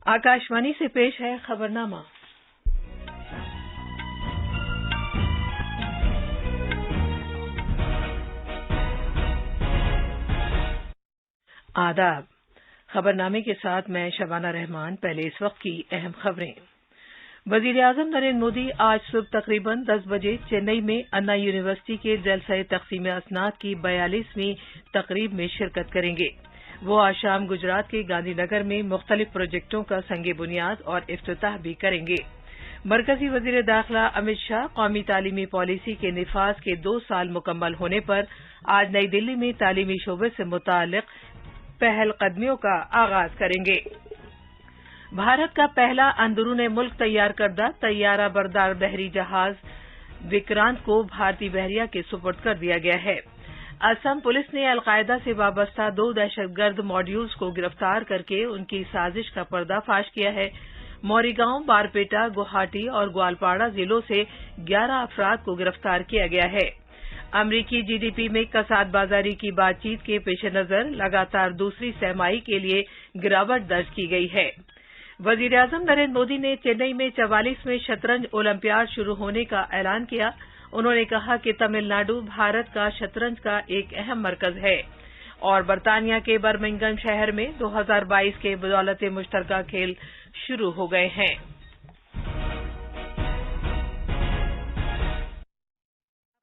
आकाशवाणी से पेश है खबरनामा। आदाब। खबरनामे के साथ मैं शबाना रहमान। पहले इस वक्त की अहम खबरें। वजीर-ए-आजम नरेंद्र मोदी आज सुबह तकरीबन 10 बजे चेन्नई में अन्ना यूनिवर्सिटी के जलसा तकसीम असनाद की 42वीं तकरीब में शिरकत करेंगे। वो आज शाम गुजरात के गांधीनगर में मुख्तलिफ प्रोजेक्टों का संगे बुनियाद और इफ्तिताह भी करेंगे। मरकजी वजीर दाखिला अमित शाह कौमी तालीमी पॉलिसी के निफाज के 2 साल मुकम्मल होने पर आज नई दिल्ली में तालीमी शोबे से मुताल्लिक पहलकदमियों का आगाज करेंगे। भारत का पहला अंदरूने मुल्क तैयार करदा तैयारा बरदार बहरी जहाज विक्रांत को भारतीय बहरिया के सुपुर्द कर दिया गया है। असम पुलिस ने अलकायदा से वाबस्ता 2 दहशतगर्द मॉड्यूल्स को गिरफ्तार करके उनकी साजिश का पर्दाफाश किया है। मौरीगांव, बारपेटा, गुवाहाटी और ग्वालपाड़ा जिलों से 11 अफराद को गिरफ्तार किया गया है। अमरीकी जीडीपी में कसाद बाजारी की बातचीत के पेश नजर लगातार दूसरी सहमाही के लिए गिरावट दर्ज की गई है। वजीर-ए-आजम नरेंद्र मोदी ने चेन्नई में 44वें शतरंज ओलंपियाड शुरू होने का ऐलान किया। उन्होंने कहा कि तमिलनाडु भारत का शतरंज का एक अहम मरकज है और बरतानिया के बर्मिंघम शहर में 2022 के बदौलत मुश्तरका खेल शुरू हो गए हैं।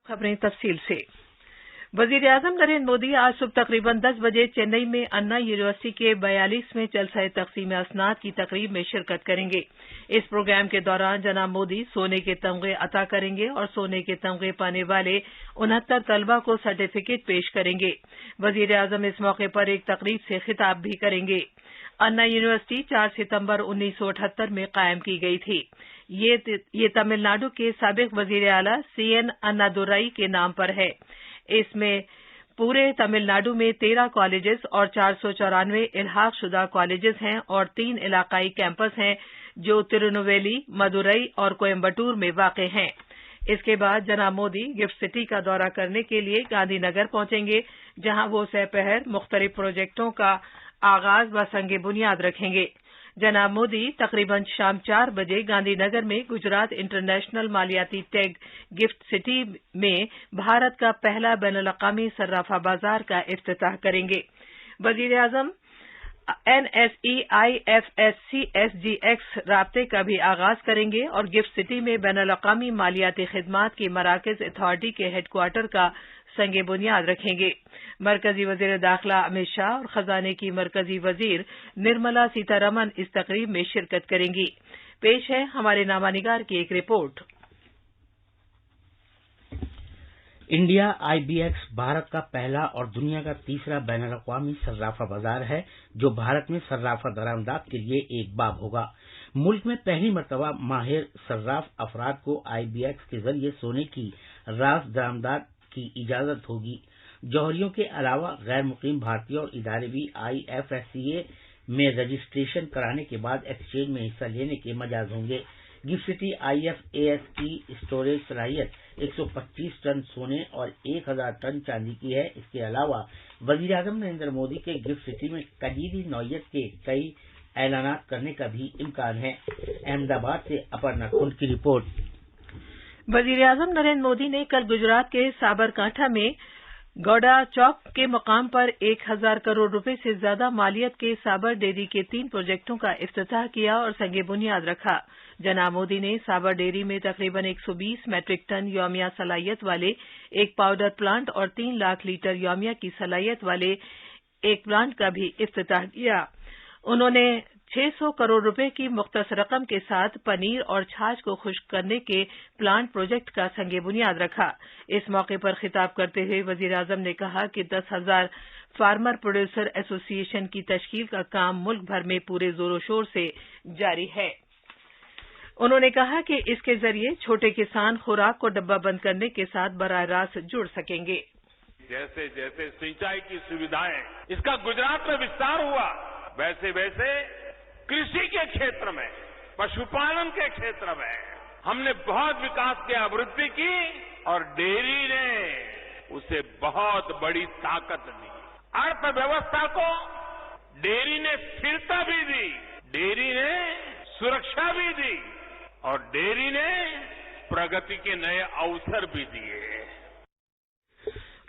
खबरें तफसील से। वजीर-ए-आजम नरेंद्र मोदी आज सुबह तकरीबन 10 बजे चेन्नई में अन्ना यूनिवर्सिटी के 42वें जलसा तकसीम असनाद की तकरीब में शिरकत करेंगे। इस प्रोग्राम के दौरान जनाब मोदी सोने के तमगे अता करेंगे और सोने के तमगे पाने वाले 69 तलबा को सर्टिफिकेट पेश करेंगे। वजीर-ए-आजम इस मौके पर एक तकरीब से खिताब भी करेंगे। अन्ना यूनिवर्सिटी 4 सितंबर 1978 में कायम की गई थी। ये तमिलनाडु के साबिक वजीर आला सीएन अन्नादुरई के नाम पर है। इसमें पूरे तमिलनाडु में 13 कॉलेजेस और 494 इल्हाक शुदा कॉलेजेस हैं और 3 इलाकाई कैंपस हैं जो तिरुनेलवेली, मदुरई और कोयम्बटूर में वाक़े हैं। इसके बाद जनाब मोदी गिफ्ट सिटी का दौरा करने के लिए गांधीनगर पहुंचेंगे, जहां वो सहपहर मुख्तलिफ प्रोजेक्टों का आगाज व संगे बुनियाद रखेंगे। जनाब मोदी तकरीबन शाम 4 बजे गांधीनगर में गुजरात इंटरनेशनल मालियाती टेग गिफ्ट सिटी में भारत का पहला बैनुल-अक़वामी सर्राफा बाजार का इफ्तिताह करेंगे। वजीर-ए-आज़म NSE IFSC SGX राब्ते का भी आगाज करेंगे और गिफ्ट सिटी में बैनुल-अक़वामी मालियाती खिदमात की मराकज़ अथॉरिटी के हेडक्वार्टर का संगे बुनियाद रखेंगे। मरकजी वजीर दाखिला अमित शाह और खजाने की मरकजी वजीर निर्मला सीतारमण इस तकरीब में शिरकत करेंगी। पेश है हमारे नामानिगार की एक रिपोर्ट। इंडिया IBX भारत का पहला और दुनिया का तीसरा बैनुल-अक़वामी सर्राफा बाजार है, जो भारत में सर्राफा दरामदात के लिए एक बाब होगा। मुल्क में पहली मरतबा माहिर सर्राफ अफराद को IBX के जरिए सोने की रास दरामदात की इजाजत होगी। जौहरियों के अलावा गैर मुकीम भारतीय और इदारे भी IFSCA में रजिस्ट्रेशन कराने के बाद एक्सचेंज में हिस्सा लेने के मजाज होंगे। गिफ्ट सिटी IFAS की स्टोरेज सलाहियत 125 टन सोने और 1000 टन चांदी की है। इसके अलावा वजीर-ए-आज़म नरेंद्र मोदी के गिफ्ट सिटी में कदीरी नौयत के कई ऐलानात करने का भी इम्कान है। अहमदाबाद से अपर्णा कुंड की रिपोर्ट। वजीर-ए-आज़म नरेंद्र मोदी ने कल गुजरात के साबरकांठा में गौड़ा चौक के मकाम पर 1000 करोड़ रुपए से ज्यादा मालियत के साबर डेयरी के 3 प्रोजेक्टों का इफ्तिताह किया और संगे बुनियाद रखा। जनाब मोदी ने साबर डेयरी में तकरीबन 120 मैट्रिक टन यौमिया सलाहियत वाले एक पाउडर प्लांट और 3 लाख लीटर यौमिया की सलाहियत वाले एक प्लांट का भी इफ्तिताह किया। उन्होंने 600 करोड़ रुपए की मुख्तस रकम के साथ पनीर और छाछ को खुश्क करने के प्लांट प्रोजेक्ट का संगे बुनियाद रखा। इस मौके पर खिताब करते हुए वजीर-ए-आज़म ने कहा कि 10,000 फार्मर प्रोड्यूसर एसोसिएशन की तश्कील का काम मुल्क भर में पूरे जोरों शोर से जारी है। उन्होंने कहा कि इसके जरिए छोटे किसान खुराक को डब्बाबंद करने के साथ बराह रास्त जुड़ सकेंगे। जैसे जैसे सिंचाई की सुविधाएं इसका गुजरात में विस्तार हुआ, वैसे वैसे कृषि के क्षेत्र में, पशुपालन के क्षेत्र में हमने बहुत विकास की अभिवृद्धि की और डेयरी ने उसे बहुत बड़ी ताकत दी। अर्थव्यवस्था को डेयरी ने स्थिरता भी दी। डेयरी ने सुरक्षा भी दी और डेयरी ने प्रगति के नए अवसर भी दिए।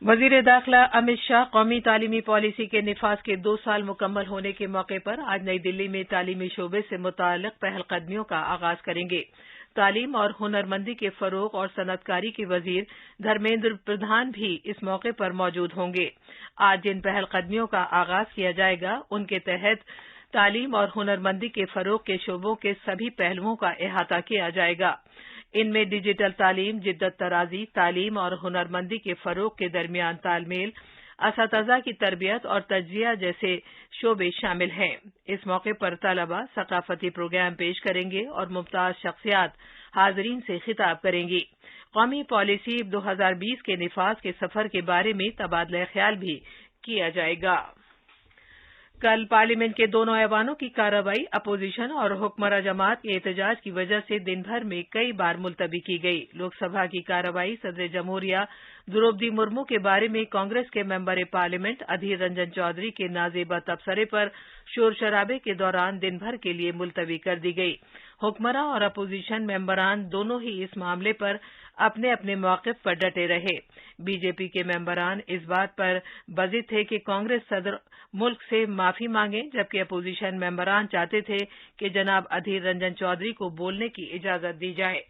वजीर दाखिला अमित शाह कौमी तालीमी पॉलिसी के निफाज के 2 साल मुकम्मल होने के मौके पर आज नई दिल्ली में तालीमी शोबे से मुताल्लिक पहलकदमियों का आगाज करेंगे। तालीम और हुनरमंदी के फरोग और सनअतकारी के वजीर धर्मेंद्र प्रधान भी इस मौके पर मौजूद होंगे। आज जिन पहलकदमियों का आगाज किया जाएगा उनके तहत तालीम और हुनरमंदी के फरोग के शोबों के सभी पहलुओं का अहाता किया जाएगा। इनमें डिजिटल तालीम, जिद्दत तराजी, तालीम और हुनरमंदी के फरोग के दरमियान तालमेल, असातिज़ा की तरबियत और तज्जिया जैसे शोबे शामिल हैं। इस मौके पर तलबा सकाफती प्रोग्राम पेश करेंगे और मुमताज शख्सियात हाजरीन से खिताब करेंगी। कौमी पॉलिसी 2020 के निफाज के सफर के बारे में तबादला ख्याल भी किया जाएगा। कल पार्लियामेंट के दोनों ऐवानों की कार्रवाई अपोजिशन और हुक्मरान जमात के एहतजाज की वजह से दिन भर में कई बार मुलतवी की गई। लोकसभा की कार्रवाई सदर जमहूरिया द्रौपदी मुर्मू के बारे में कांग्रेस के मेंबर पार्लियामेंट अधीर रंजन चौधरी के नाजेबा तबसरे पर शोर शराबे के दौरान दिन भर के लिए मुलतवी कर दी गई। हुक्मरान और अपोजिशन मेंबरान दोनों ही इस मामले पर अपने अपने मौक़िफ़ पर डटे रहे। बीजेपी के मेंबरान इस बात पर बज़िद थे कि कांग्रेस सदर मुल्क से माफी मांगे, जबकि अपोजिशन मेंबरान चाहते थे कि जनाब अधीर रंजन चौधरी को बोलने की इजाजत दी जाए।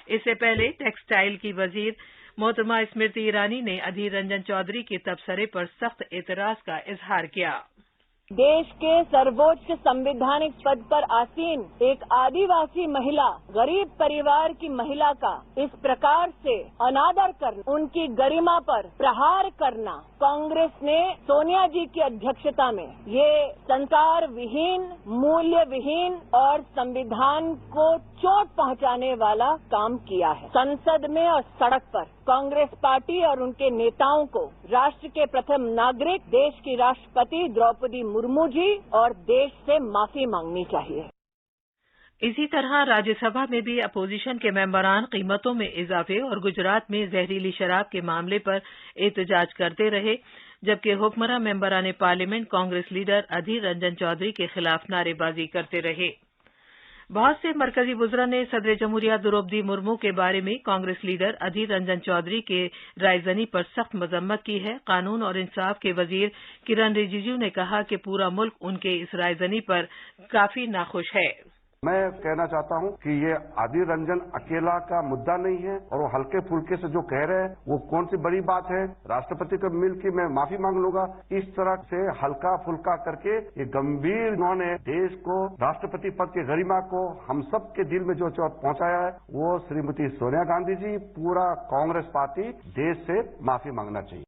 इससे पहले टेक्सटाइल की वजीर मोहतरमा स्मृति ईरानी ने अधीर रंजन चौधरी के तबसरे पर सख्त एतराज का इजहार किया। देश के सर्वोच्च संवैधानिक पद पर आसीन एक आदिवासी महिला, गरीब परिवार की महिला का इस प्रकार से अनादर करना, उनकी गरिमा पर प्रहार करना, कांग्रेस ने सोनिया जी की अध्यक्षता में ये संस्कार विहीन, मूल्य विहीन और संविधान को चोट पहुंचाने वाला काम किया है। संसद में और सड़क पर कांग्रेस पार्टी और उनके नेताओं को राष्ट्र के प्रथम नागरिक, देश की राष्ट्रपति द्रौपदी मुर्मू जी और देश से माफी मांगनी चाहिए। इसी तरह राज्यसभा में भी अपोजिशन के मेंबरान कीमतों में इजाफे और गुजरात में जहरीली शराब के मामले पर एहतजाज करते रहे, जबकि हुक्मरान मेंबरान पार्लियामेंट कांग्रेस लीडर अधीर रंजन चौधरी के खिलाफ नारेबाजी करते रहे। बहुत से मरकजी वुज़रा ने सदर जमहूरिया द्रौपदी मुर्मू के बारे में कांग्रेस लीडर अधीर रंजन चौधरी के रायजनी पर सख्त मजम्मत की है। कानून और इंसाफ के वजीर किरण रिजिजू ने कहा कि पूरा मुल्क उनके इस रायजनी पर काफी नाखुश है। मैं कहना चाहता हूं कि ये अधीर रंजन अकेला का मुद्दा नहीं है और वो हल्के फुल्के से जो कह रहे हैं वो कौन सी बड़ी बात है। राष्ट्रपति को मिल के मैं माफी मांग लूंगा, इस तरह से हल्का फुल्का करके ये गंभीर उन्होंने देश को, राष्ट्रपति पद की गरिमा को हम सब के दिल में जो चोट पहुंचाया है, वो श्रीमती सोनिया गांधी जी, पूरा कांग्रेस पार्टी देश से माफी मांगना चाहिए।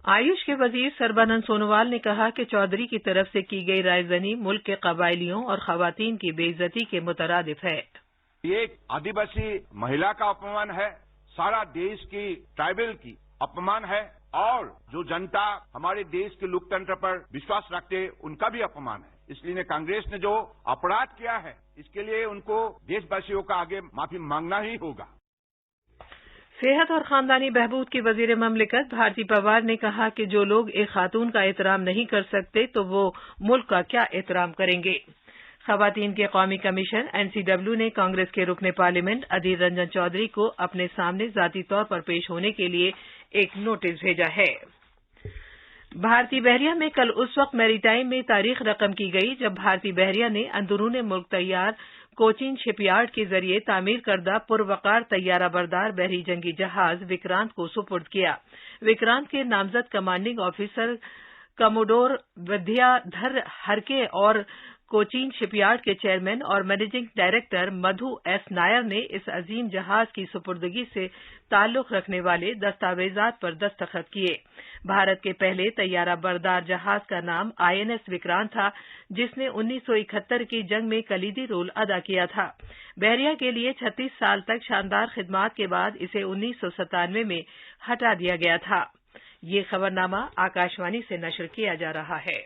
आयुष के वजीर सर्बानंद सोनोवाल ने कहा कि चौधरी की तरफ से की गई रायजनी मुल्क के कबायलियों और खवातीन की बेइज्जती के मुतरादिफ है। ये एक आदिवासी महिला का अपमान है, सारा देश की ट्राइबल की अपमान है और जो जनता हमारे देश के लोकतंत्र पर विश्वास रखते उनका भी अपमान है। इसलिए कांग्रेस ने जो अपराध किया है इसके लिए उनको देशवासियों का आगे माफी मांगना ही होगा। सेहत और खानदानी बहबूद की वजीर ममलिकत भारती पवार ने कहा कि जो लोग एक खातून का एहतराम नहीं कर सकते तो वो मुल्क का क्या एहतराम करेंगे। खवातीन के कौमी कमीशन एनसीडब्ल्यू ने कांग्रेस के रुकने पार्लियामेंट अधीर रंजन चौधरी को अपने सामने जाती तौर पर पेश होने के लिए एक नोटिस भेजा है। भारतीय बहरिया में कल उस वक्त मैरीटाइम में तारीख रकम की गई जब भारतीय बहरिया ने अंदरूने मुल्क तैयार कोचीन शिपयार्ड के जरिए तामीर करदा पुरवकार तैयारा बरदार बहरी जंगी जहाज विक्रांत को सुपुर्द किया। विक्रांत के नामजद कमांडिंग ऑफिसर कमोडोर विद्याधर हरके और कोचीन शिपयार्ड के चेयरमैन और मैनेजिंग डायरेक्टर मधु एस नायर ने इस अजीम जहाज की सुपुर्दगी से ताल्लुक रखने वाले दस्तावेजात पर दस्तखत किए। भारत के पहले तैयारा बरदार जहाज का नाम आईएनएस विक्रांत था, जिसने 1971 की जंग में कलीदी रोल अदा किया था। बहरिया के लिए 36 साल तक शानदार खिदमात के बाद इसे 1997 में हटा दिया गया था। ये खबरनामा आकाशवाणी से नशर किया जा रहा है।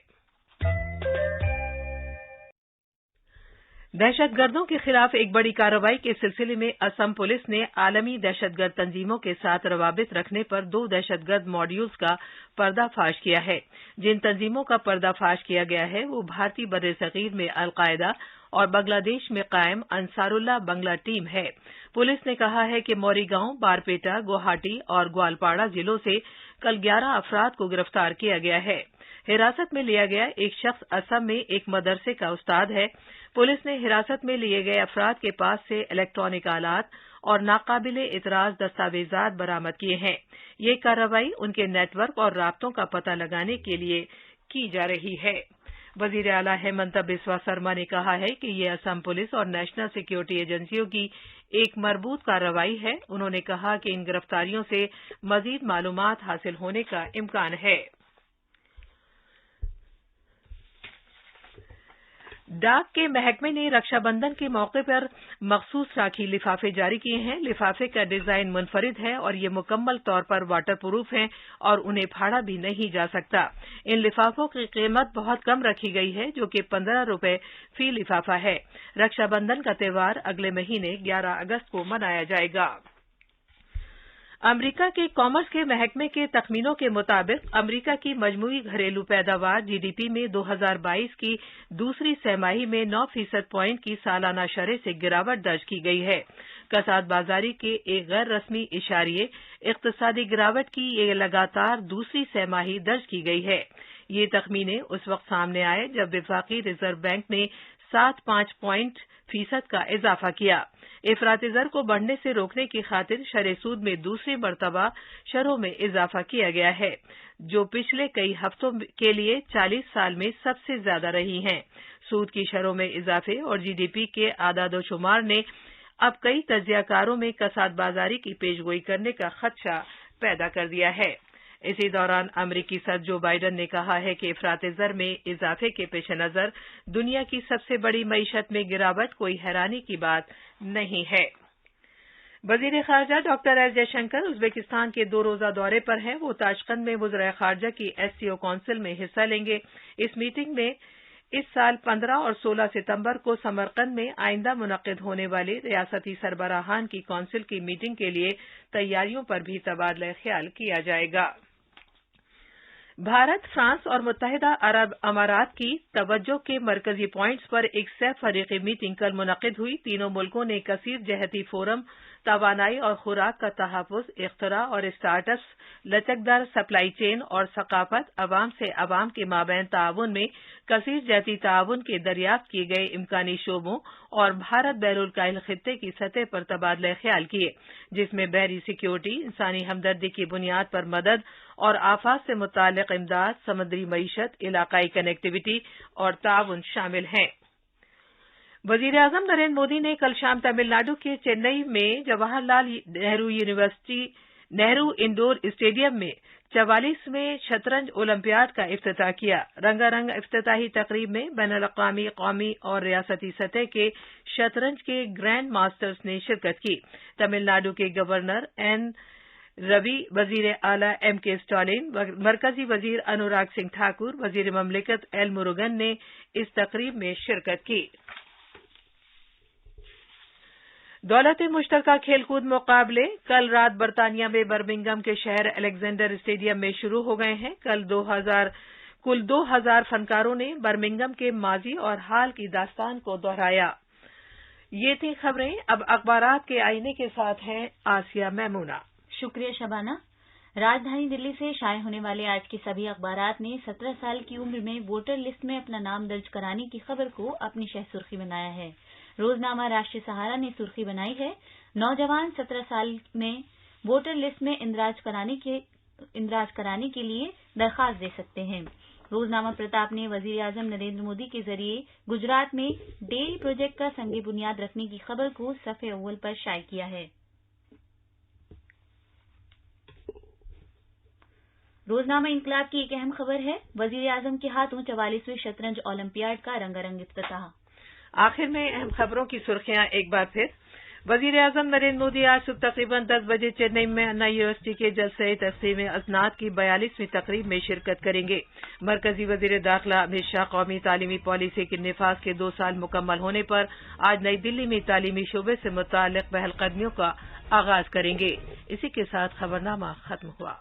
दहशतगर्दों के खिलाफ एक बड़ी कार्रवाई के सिलसिले में असम पुलिस ने आलमी दहशतगर्द तंजीमों के साथ रवाबित रखने पर 2 दहशतगर्द मॉड्यूल्स का पर्दाफाश किया है। जिन तंजीमों का पर्दाफाश किया गया है वो भारतीय बर्रे सगीर में अलकायदा और बांग्लादेश में कायम अंसारुल्लाह बंगला टीम है। पुलिस ने कहा है कि मौरीगांव, बारपेटा, गुवाहाटी और ग्वालपाड़ा जिलों से कल 11 अफराद को गिरफ्तार किया गया है। हिरासत में लिया गया एक शख्स असम में एक मदरसे का उस्ताद है। पुलिस ने हिरासत में लिए गए अफराद के पास से इलेक्ट्रॉनिक आलात और नाकाबिले इतराज दस्तावेजात बरामद किए हैं। ये कार्रवाई उनके नेटवर्क और राब्तों का पता लगाने के लिए की जा रही है। वजीर आला हेमंत बिस्वा सरमा ने कहा है कि ये असम पुलिस और नेशनल सिक्योरिटी एजेंसियों की एक मजबूत कार्रवाई है। उन्होंने कहा कि इन गिरफ्तारियों से मजीद मालूमात हासिल होने का इम्कान है। डाक के महकमे ने रक्षाबंधन के मौके पर मखसूस राखी लिफाफे जारी किए हैं। लिफाफे का डिजाइन मुनफरिद है और ये मुकम्मल तौर पर वाटर प्रूफ हैं और उन्हें फाड़ा भी नहीं जा सकता। इन लिफाफों की कीमत बहुत कम रखी गई है, जो कि 15 रुपए फी लिफाफा है। रक्षाबंधन का त्योहार अगले महीने 11 अगस्त को मनाया जाएगा। अमरीका के कॉमर्स के महकमे के तखमीनों के मुताबिक अमरीका की मजमूई घरेलू पैदावार जीडीपी में 2022 की दूसरी तिमाही में 9% पॉइंट की सालाना शरह से गिरावट दर्ज की गई है। कसाद बाजारी के एक गैर रस्मी इशारिये इक्तिसादी गिरावट की ये लगातार दूसरी तिमाही दर्ज की गई है। ये तखमीने उस वक्त सामने आए जब वफाकी रिजर्व बैंक ने 7.5% का इजाफा किया। इफराती ज़र को बढ़ने से रोकने की खातिर शरह सूद में दूसरी मरतबा शरहों में इजाफा किया गया है, जो पिछले कई हफ्तों के लिए 40 साल में सबसे ज्यादा रही हैं। सूद की शरहों में इजाफे और जीडीपी के आदादोशुमार ने अब कई तजियाकारों में कसाद बाजारी की पेशगोई करने का खदशा पैदा कर दिया है। इसी दौरान अमरीकी सदर जो बाइडन ने कहा है कि इफराती ज़र में इजाफे के पेश नजर दुनिया की सबसे बड़ी मईशत में गिरावट कोई हैरानी की बात नहीं है। वजीर खारजा डॉक्टर एस जयशंकर उज्बेकिस्तान के 2 रोजा दौरे पर हैं। वो ताशकंद में वज़ीर खारजा की एससीओ काउंसिल में हिस्सा लेंगे। इस मीटिंग में इस साल 15 और 16 सितंबर को समरकंद में आइंदा मुनक्किद होने वाली रियासती सरबराहान की काउंसिल की मीटिंग के लिए तैयारियों पर भी तबादला ख्याल किया जाएगा। भारत, फ्रांस और मुत्तहिदा अरब अमारात की तवज्जो के मरकजी पॉइंट्स पर एक सह फरीकी मीटिंग कल मुनक्किद हुई। तीनों मुल्कों ने कसीर जहती फोरम, तवानाई और खुराक का तहफ़्फ़ुज़, इख्तरा और स्टार्टअप्स, लचकदार सप्लाई चेन और सकाफत, अवाम से अवाम के माबैन ताउन में कसीर जहती ताउन के दरियाफ्त किए गए इम्कानी शोबों और भारत बैरुल काहिल खित्ते की सतह पर तबादला ख्याल किए, जिसमें बहरी सिक्योरिटी, इंसानी हमदर्दी की बुनियाद पर मदद और आफात से मुताल्लिक़ इमदाद, समुद्री मईशत, इलाकाई कनेक्टिविटी और ताउन शामिल हैं। वजीर आज़म नरेंद्र मोदी ने कल शाम तमिलनाडु के चेन्नई में जवाहरलाल नेहरू इंडोर स्टेडियम में 44वें शतरंज ओलंपियाड का इफ्तिताह किया। रंगारंग इफ्तिताही तकरीब में बैनुल-अक़वामी, कौमी और रियासती सतह के शतरंज के ग्रैंड मास्टर्स ने शिरकत की। तमिलनाडु के गवर्नर एन रवि, वजीर आला एमके स्टालिन, मरकजी वजीर अनुराग सिंह ठाकुर, वजीर ममलिकत एल मुरुगन ने इस तकरीब में शिरकत की। दौलत मुश्तरका खेलकूद मुकाबले कल रात बरतानिया में बर्मिंघम के शहर अलेक्जेंडर स्टेडियम में शुरू हो गए हैं। कुल 2000 फनकारों ने बर्मिंघम के माजी और हाल की दास्तान को दोहराया। ये थी खबरें। अब अखबारात के आईने के साथ हैं आसिया मैमूना। शुक्रिया शबाना। राजधानी दिल्ली से शाये होने वाले आज के सभी अखबारात ने 17 साल की उम्र में वोटर लिस्ट में अपना नाम दर्ज कराने की खबर को अपनी शह सुर्खी बनाया है। रोजनामा राष्ट्रीय सहारा ने सुर्खी बनाई है, नौजवान 17 साल में वोटर लिस्ट में इंदराज कराने के लिए दरखास्त दे सकते हैं। रोजनामा प्रताप ने वजीर आजम नरेंद्र मोदी के जरिए गुजरात में डेयरी प्रोजेक्ट का संग बुनियाद रखने की खबर को सफ़े अव्वल पर शाये किया है। रोजनामा इंकलाब की एक अहम खबर है, वजीर आजम के हाथों 44वें शतरंज ओलंपियाड का रंगारंग इफ्तिताह। आखिर में अहम खबरों की सुर्खियां एक बार फिर। वजीर आजम नरेंद्र मोदी आज सुबह तकरीबन 10 बजे चेन्नई में अन्ना यूनिवर्सिटी के जलसे तक़सीम असनाद की 42वीं तकरीब में शिरकत करेंगे। मरकजी वजीर दाखिला अमित शाह कौमी तालीमी पॉलिसी के निफाज के 2 साल मुकम्मल होने पर आज नई दिल्ली में तालीमी शोबे से मुताल्लिक़ पहलकदमियों का आगाज करेंगे। इसी के साथ खबरनामा खत्म हुआ।